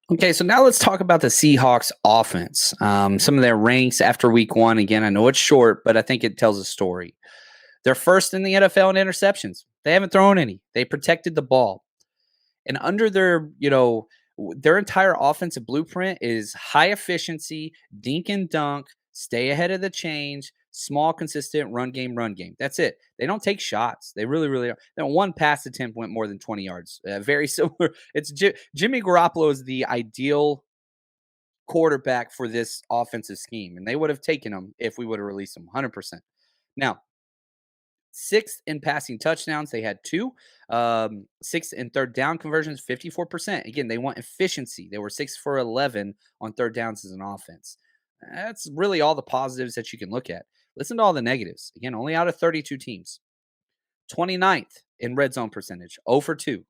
Okay, so now let's talk about the Seahawks offense. Some of their ranks after week one. Again, I know it's short, but I think it tells a story. They're first in the NFL in interceptions. They haven't thrown any. They protected the ball. And under their entire offensive blueprint is high efficiency, dink and dunk, stay ahead of the change, small, consistent run game, run game. That's it. They don't take shots. They really, really are. One pass attempt went more than 20 yards. Very similar. Jimmy Garoppolo is the ideal quarterback for this offensive scheme, and they would have taken him if we would have released him 100%. Now, sixth in passing touchdowns, they had two. Sixth in third down conversions, 54%. Again, they want efficiency. They were 6 for 11 on third downs as an offense. That's really all the positives that you can look at. Listen to all the negatives. Again, only out of 32 teams. 29th in red zone percentage, 0 for 2.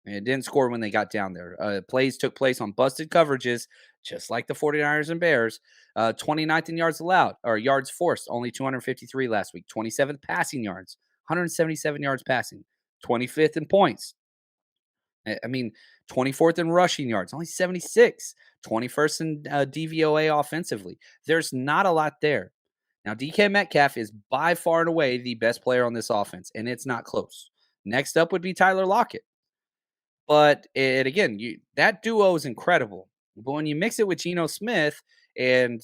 And it didn't score when they got down there. Plays took place on busted coverages, just like the 49ers and Bears. 29th in yards allowed, or yards forced, only 253 last week. 27th passing yards, 177 yards passing. 25th in points. I mean, 24th in rushing yards, only 76. 21st in DVOA offensively. There's not a lot there. Now, DK Metcalf is by far and away the best player on this offense, and it's not close. Next up would be Tyler Lockett. But again, that duo is incredible. But when you mix it with Geno Smith, and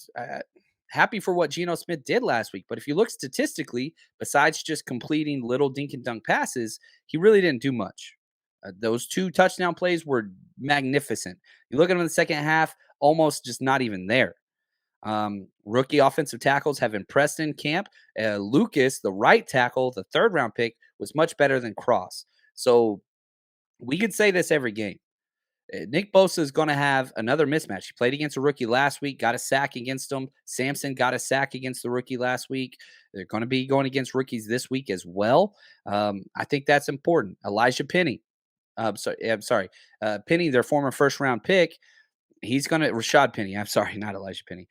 happy for what Geno Smith did last week, but if you look statistically, besides just completing little dink and dunk passes, he really didn't do much. Those two touchdown plays were magnificent. You look at them in the second half, almost just not even there. Rookie offensive tackles have impressed in camp. Lucas, the right tackle, the third round pick, was much better than Cross. So we could say this every game. Nick Bosa is going to have another mismatch. He played against a rookie last week, got a sack against him. Samson got a sack against the rookie last week. They're going to be going against rookies this week as well. I think that's important. Elijah Penny. I'm sorry. Penny, their former first round pick. He's going to Rashad Penny. I'm sorry, not Elijah Penny.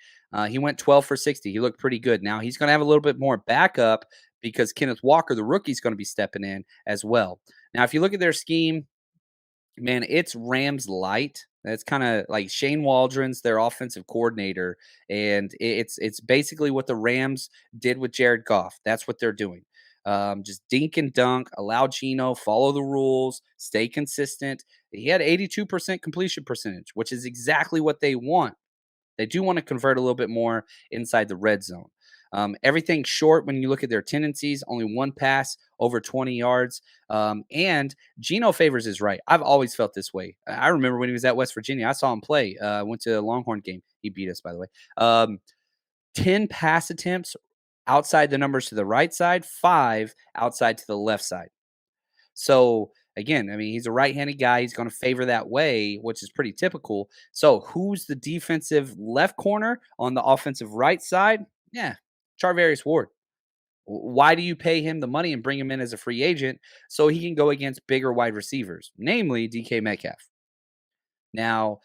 He went 12 for 60. He looked pretty good. Now he's going to have a little bit more backup because Kenneth Walker, the rookie, is going to be stepping in as well. Now, if you look at their scheme, man, it's Rams light. That's kind of like Shane Waldron's their offensive coordinator, and it's basically what the Rams did with Jared Goff. That's what they're doing. Just dink and dunk, allow Geno, follow the rules, stay consistent. He had 82% completion percentage, which is exactly what they want. They do want to convert a little bit more inside the red zone. Everything short when you look at their tendencies, only one pass over 20 yards. And Geno favors is right. I've always felt this way. I remember when he was at West Virginia, I saw him play. Went to a Longhorn game. He beat us, by the way. 10 pass attempts outside the numbers to the right side, 5 outside to the left side. So again, I mean, he's a right-handed guy. He's going to favor that way, which is pretty typical. So who's the defensive left corner on the offensive right side? Yeah, Charvarius Ward. Why do you pay him the money and bring him in as a free agent so he can go against bigger wide receivers, namely DK Metcalf? Now,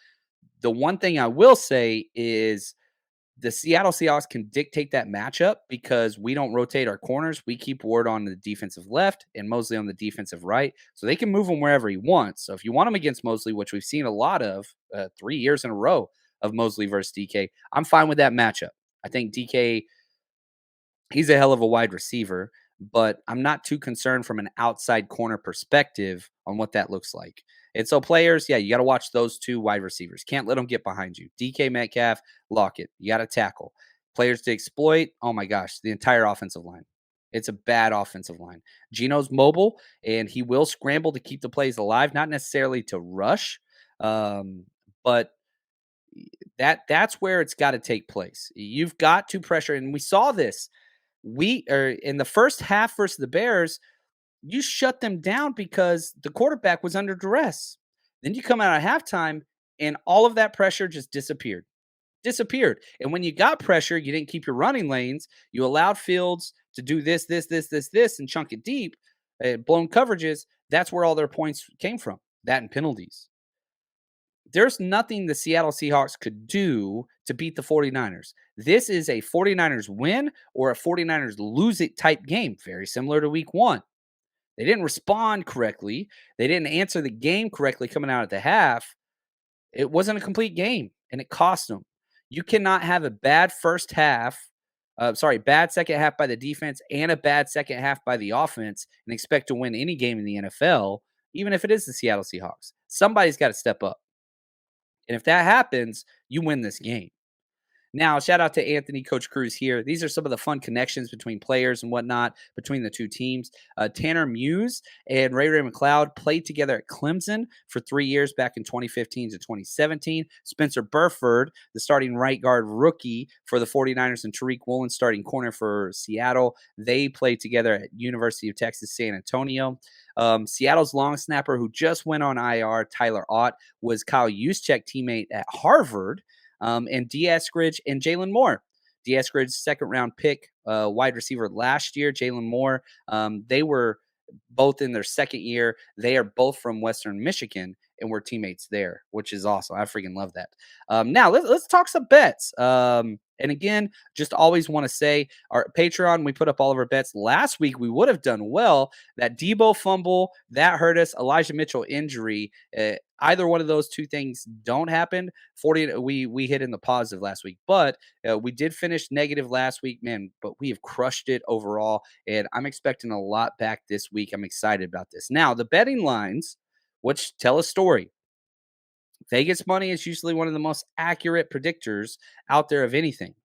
the one thing I will say is the Seattle Seahawks can dictate that matchup because we don't rotate our corners. We keep Ward on the defensive left and Mosley on the defensive right. So they can move him wherever he wants. So if you want him against Mosley, which we've seen a lot of 3 years in a row of Mosley versus DK, I'm fine with that matchup. I think DK, he's a hell of a wide receiver, but I'm not too concerned from an outside corner perspective on what that looks like. And so players, yeah, you got to watch those two wide receivers. Can't let them get behind you. DK Metcalf, Lockett, you got to tackle. Players to exploit, oh my gosh, the entire offensive line. It's a bad offensive line. Geno's mobile, and he will scramble to keep the plays alive, not necessarily to rush, but that's where it's got to take place. You've got to pressure, and we saw this. In the first half versus the Bears, you shut them down because the quarterback was under duress. Then you come out at halftime, and all of that pressure just disappeared. Disappeared. And when you got pressure, you didn't keep your running lanes. You allowed Fields to do this, and chunk it deep, blown coverages. That's where all their points came from. That and penalties. There's nothing the Seattle Seahawks could do to beat the 49ers. This is a 49ers win or a 49ers lose it type game, very similar to week one. They didn't respond correctly. They didn't answer the game correctly coming out at the half. It wasn't a complete game, and it cost them. You cannot have a bad first half, bad second half by the defense and a bad second half by the offense and expect to win any game in the NFL, even if it is the Seattle Seahawks. Somebody's got to step up. And if that happens, you win this game. Now, shout out to Anthony, Coach Cruz here. These are some of the fun connections between players and whatnot between the two teams. Tanner Muse and Ray McLeod played together at Clemson for 3 years back in 2015 to 2017. Spencer Burford, the starting right guard rookie for the 49ers, and Tariq Woolen, starting corner for Seattle. They played together at University of Texas, San Antonio. Seattle's long snapper who just went on IR, Tyler Ott, was Kyle Juszczyk teammate at Harvard. And D. Eskridge and Jalen Moore. D. Eskridge's second-round pick, wide receiver last year. Jalen Moore, they were both in their second year. They are both from Western Michigan, and we're teammates there, which is awesome. I freaking love that. Now, let's talk some bets. And again, just always want to say, our Patreon, we put up all of our bets. Last week, we would have done well. That Debo fumble, that hurt us. Elijah Mitchell injury, either one of those two things don't happen. 40, we hit in the positive last week, but we did finish negative last week, man, but we have crushed it overall, and I'm expecting a lot back this week. I'm excited about this. Now, the betting lines, which tell a story. Vegas money is usually one of the most accurate predictors out there of anything.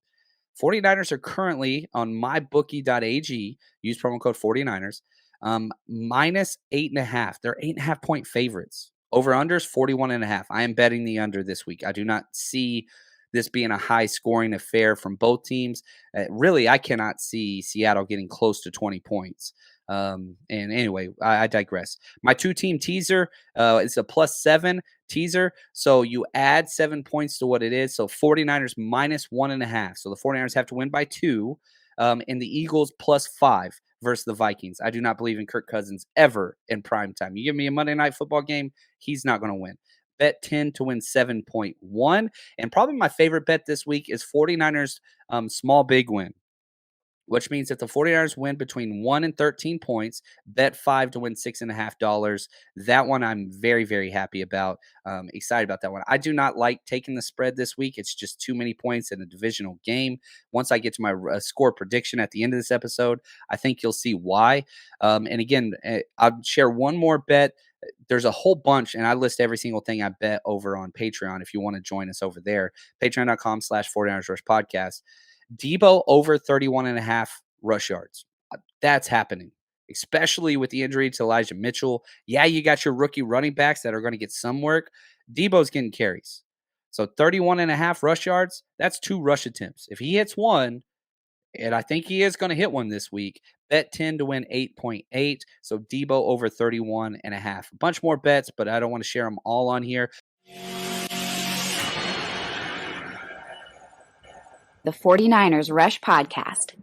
49ers are currently on mybookie.ag. Use promo code 49ers. Minus 8.5. They're 8.5 point favorites. Over-unders 41.5. I am betting the under this week. I do not see this being a high-scoring affair from both teams. Really, I cannot see Seattle getting close to 20 points. And anyway, I digress. My two-team teaser is a +7 teaser. So you add 7 points to what it is. So 49ers minus 1.5. So the 49ers have to win by 2. And the Eagles +5 versus the Vikings. I do not believe in Kirk Cousins ever in prime time. You give me a Monday Night Football game, he's not going to win. Bet 10 to win 7.1. And probably my favorite bet this week is 49ers small big win, which means if the 49ers win between 1 and 13 points, bet 5 to win $6.50. That one I'm very, very happy about. Excited about that one. I do not like taking the spread this week. It's just too many points in a divisional game. Once I get to my score prediction at the end of this episode, I think you'll see why. And again, I'll share one more bet. There's a whole bunch, and I list every single thing I bet over on Patreon if you want to join us over there. Patreon.com/49ers Rush Podcast. Debo over 31.5 rush yards. That's happening, especially with the injury to Elijah Mitchell. Yeah, you got your rookie running backs that are going to get some work. Debo's getting carries. So 31.5 rush yards, that's 2 rush attempts. If he hits one, and I think he is going to hit one this week, bet 10 to win 8.8. So Debo over 31.5. A bunch more bets, but I don't want to share them all on here. The 49ers Rush Podcast.